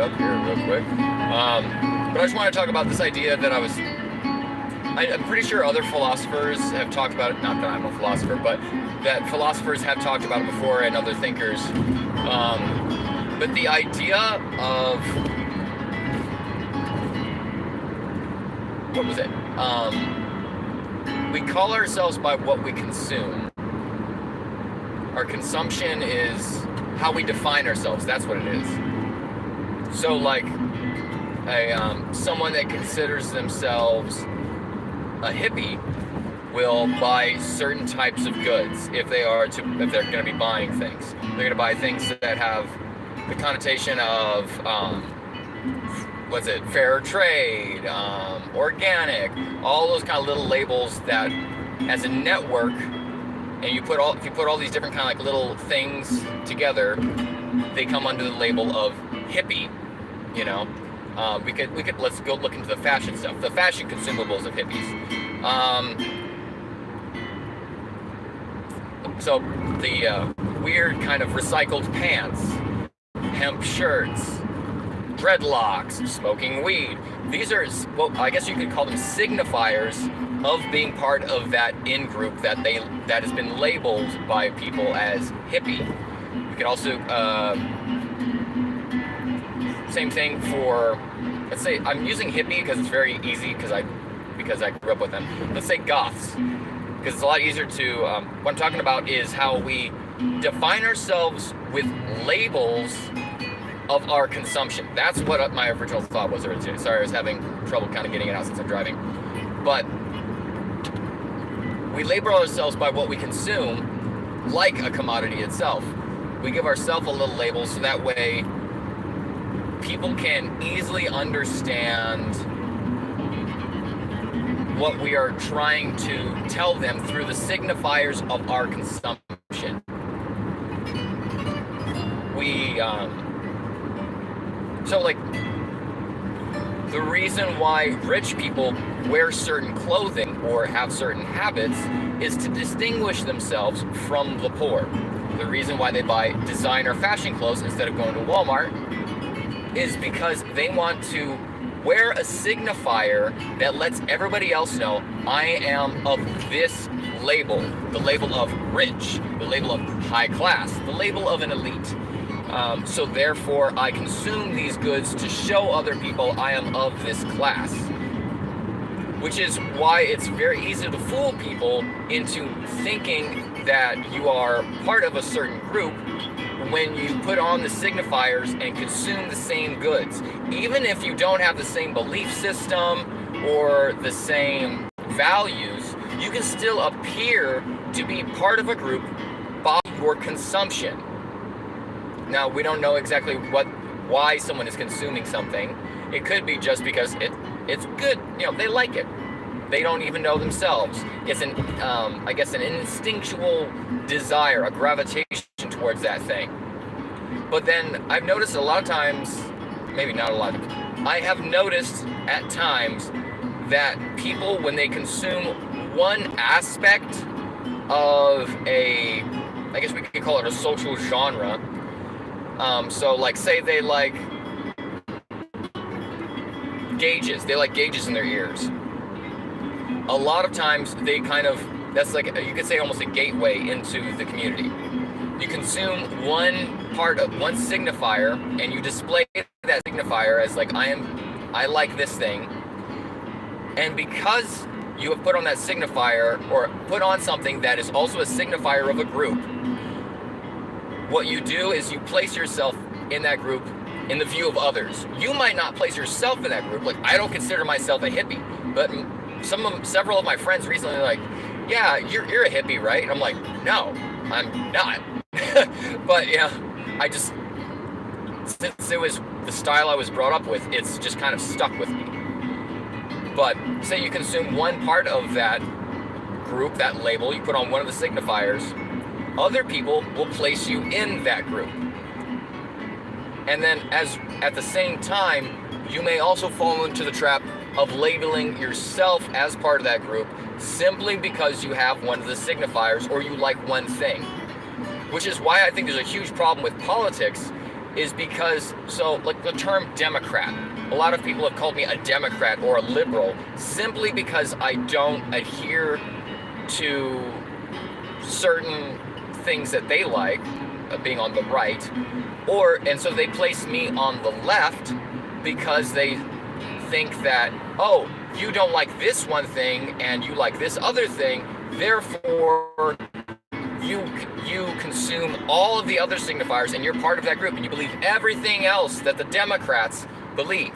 up here real quick. But I just want to talk about this idea that I'm pretty sure other philosophers have talked about it. Not that I'm a philosopher, but that philosophers have talked about it before, and other thinkers. But the idea of what was it? We call ourselves by what we consume. Our consumption is how we define ourselves. That's what it is. So, like, someone that considers themselves a hippie will buy certain types of goods if they're going to be buying things. They're going to buy things that have the connotation of fair trade, organic, all those kind of little labels that, as a network, and if you put all these different kind of like little things together, they come under the label of hippie. You know, let's go look into the fashion stuff, the fashion consumables of hippies. So the weird kind of recycled pants, hemp shirts, dreadlocks, smoking weed. These are, well, I guess you could call them signifiers of being part of that in-group that has been labeled by people as hippie. You could also, same thing for, let's say, I'm using hippie because it's very easy because I grew up with them. Let's say goths, because it's a lot easier to, what I'm talking about is how we define ourselves with labels of our consumption. That's what my original thought was originally. Sorry, I was having trouble kind of getting it out since I'm driving. But we label ourselves by what we consume, like a commodity itself. We give ourselves a little label so that way people can easily understand what we are trying to tell them through the signifiers of our consumption. So like, the reason why rich people wear certain clothing or have certain habits is to distinguish themselves from the poor. The reason why they buy designer fashion clothes instead of going to Walmart is because they want to wear a signifier that lets everybody else know I am of this label, the label of rich, the label of high class, the label of an elite. So therefore, I consume these goods to show other people I am of this class. Which is why it's very easy to fool people into thinking that you are part of a certain group when you put on the signifiers and consume the same goods. Even if you don't have the same belief system or the same values, you can still appear to be part of a group by your consumption. Now, we don't know exactly why someone is consuming something. It could be just because it's good, you know, they like it. They don't even know themselves. It's an instinctual desire, a gravitation towards that thing. But then I've noticed a lot of times, maybe not a lot, I have noticed at times that people, when they consume one aspect of I guess we could call it a social genre. So like, say they like gauges. They like gauges in their ears. A lot of times they that's like, you could say almost a gateway into the community. You consume one part of one signifier and you display that signifier as like, I like this thing. And because you have put on that signifier or put on something that is also a signifier of a group, what you do is you place yourself in that group in the view of others. You might not place yourself in that group. Like, I don't consider myself a hippie, but several of my friends recently are like, yeah, you're a hippie, right? And I'm like, no, I'm not. But yeah, since it was the style I was brought up with, it's just kind of stuck with me. But say you consume one part of that group, that label, you put on one of the signifiers, other people will place you in that group. And then at the same time, you may also fall into the trap of labeling yourself as part of that group simply because you have one of the signifiers or you like one thing. Which is why I think there's a huge problem with politics, is because, so like the term Democrat, a lot of people have called me a Democrat or a liberal simply because I don't adhere to certain things that they like, being on the right, and so they place me on the left because they think that, oh, you don't like this one thing and you like this other thing, therefore you consume all of the other signifiers and you're part of that group and you believe everything else that the Democrats believe.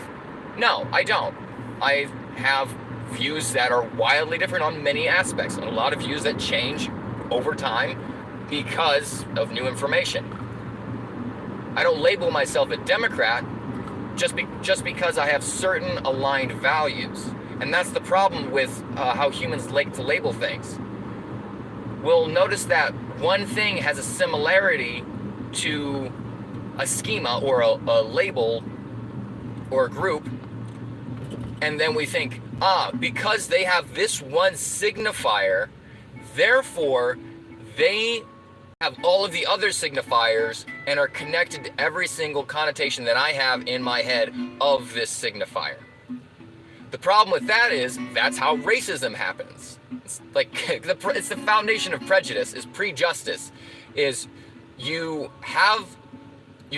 No, I don't. I have views that are wildly different on many aspects, and a lot of views that change over time because of new information. I don't label myself a Democrat just because I have certain aligned values. And that's the problem with how humans like to label things. We'll notice that one thing has a similarity to a schema or a label or a group, and then we think, because they have this one signifier, therefore they have all of the other signifiers and are connected to every single connotation that I have in my head of this signifier. The problem with that is that's how racism happens. It's like it's the foundation of prejudice, is prejustice, is you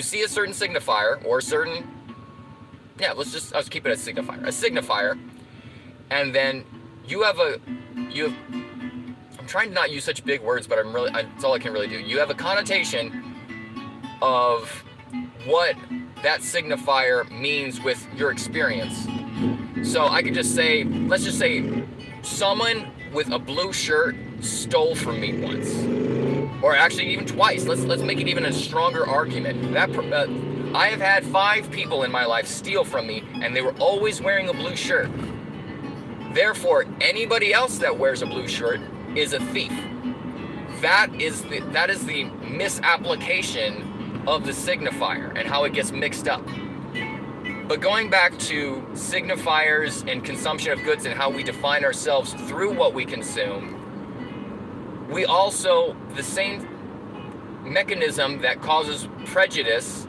see a certain signifier or a certain, let's keep it a signifier, and then I'm trying to not use such big words, but that's all I can really do. You have a connotation of what that signifier means with your experience. So I could just say, let's just say someone with a blue shirt stole from me once, or actually even twice. Let's make it even a stronger argument. I have had 5 people in my life steal from me, and they were always wearing a blue shirt. Therefore, anybody else that wears a blue shirt is a thief. That is the misapplication of the signifier and how it gets mixed up. But going back to signifiers and consumption of goods and how we define ourselves through what we consume, we also, the same mechanism that causes prejudice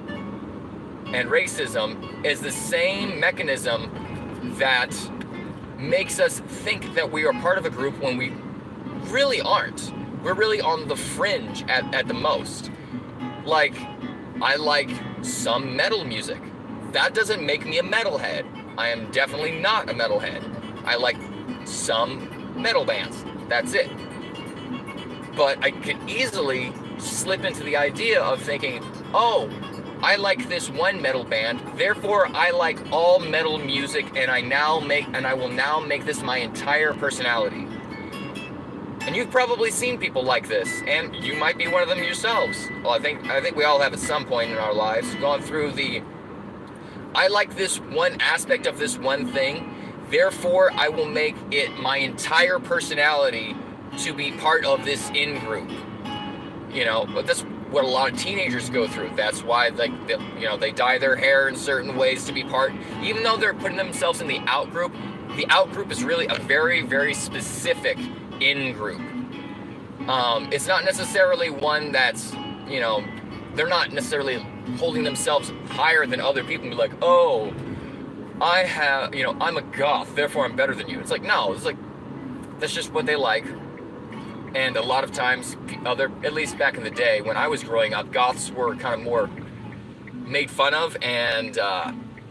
and racism is the same mechanism that makes us think that we are part of a group when we really aren't. We're really on the fringe at the most. Like, I like some metal music. That doesn't make me a metalhead. I am definitely not a metalhead. I like some metal bands. That's it. But I could easily slip into the idea of thinking, oh, I like this one metal band, therefore I like all metal music, and I will now make this my entire personality. And you've probably seen people like this, and you might be one of them yourselves. Well, I think we all have at some point in our lives gone through I like this one aspect of this one thing, therefore I will make it my entire personality to be part of this in-group. But that's what a lot of teenagers go through. That's why they dye their hair in certain ways to be part, even though they're putting themselves in the out-group. The out-group is really a very, very specific in-group. It's not necessarily one that's, they're not necessarily holding themselves higher than other people and be like, oh, I'm a goth, therefore I'm better than you. It's like, no, it's like, that's just what they like. And a lot of times, at least back in the day when I was growing up, goths were kind of more made fun of and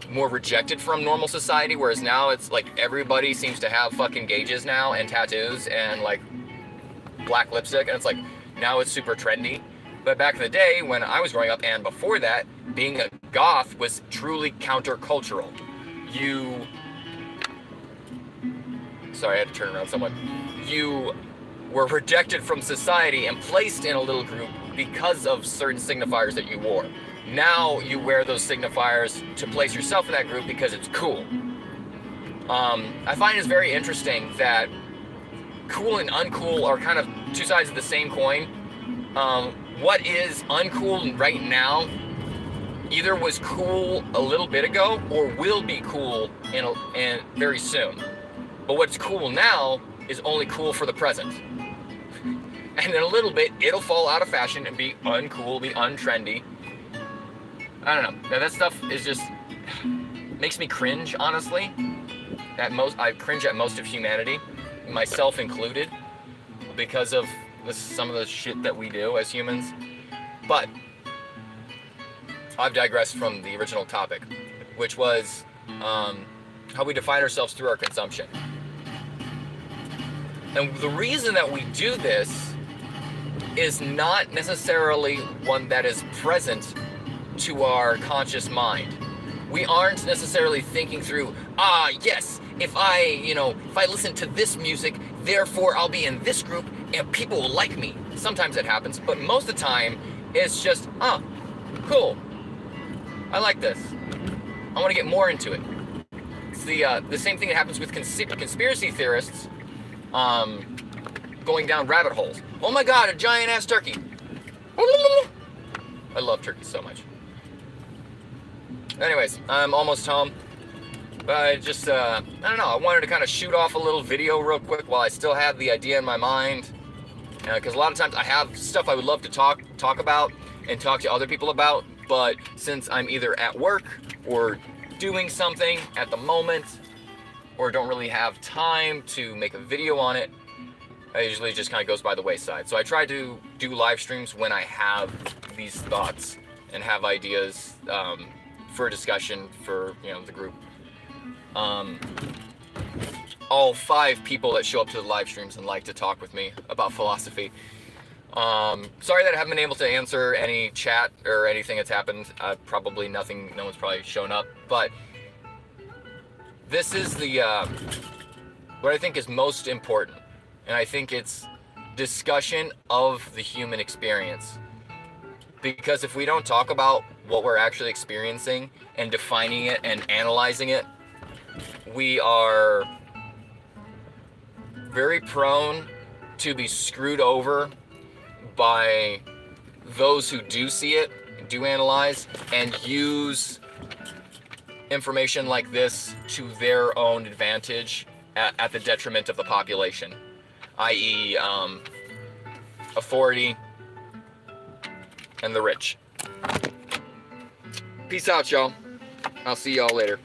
more rejected from normal society, whereas now it's like everybody seems to have fucking gauges now and tattoos and like black lipstick, and it's like now it's super trendy. But back in the day when I was growing up and before that, being a goth was truly countercultural. Sorry, I had to turn around someone. You were rejected from society and placed in a little group because of certain signifiers that you wore. Now you wear those signifiers to place yourself in that group because it's cool. I find it's very interesting that cool and uncool are kind of two sides of the same coin. What is uncool right now either was cool a little bit ago or will be cool in very soon. But what's cool now is only cool for the present. And in a little bit, it'll fall out of fashion and be uncool, be untrendy. I don't know. That stuff is just makes me cringe, honestly. I cringe at most of humanity, myself included, because of some of the shit that we do as humans. But I've digressed from the original topic, which was how we define ourselves through our consumption. And the reason that we do this is not necessarily one that is present to our conscious mind. We aren't necessarily thinking through, yes, if I listen to this music, therefore I'll be in this group and people will like me. Sometimes it happens, but most of the time it's just, cool. I like this. I want to get more into it. It's the same thing that happens with conspiracy theorists going down rabbit holes. Oh my God, a giant ass turkey. I love turkeys so much. Anyways, I'm almost home. But I just, I don't know, I wanted to kind of shoot off a little video real quick while I still have the idea in my mind. Because a lot of times I have stuff I would love to talk about and talk to other people about. But since I'm either at work or doing something at the moment, or don't really have time to make a video on it, it usually just kind of goes by the wayside. So I try to do live streams when I have these thoughts and have ideas for discussion for the group. All 5 people that show up to the live streams and like to talk with me about philosophy. Sorry that I haven't been able to answer any chat or anything that's happened. Probably nothing. No one's probably shown up. But this is the what I think is most important, and I think it's discussion of the human experience. Because if we don't talk about what we're actually experiencing and defining it and analyzing it, we are very prone to be screwed over by those who do see it, do analyze, and use information like this to their own advantage at the detriment of the population, i.e. Authority and the rich. Peace out, y'all. I'll see y'all later.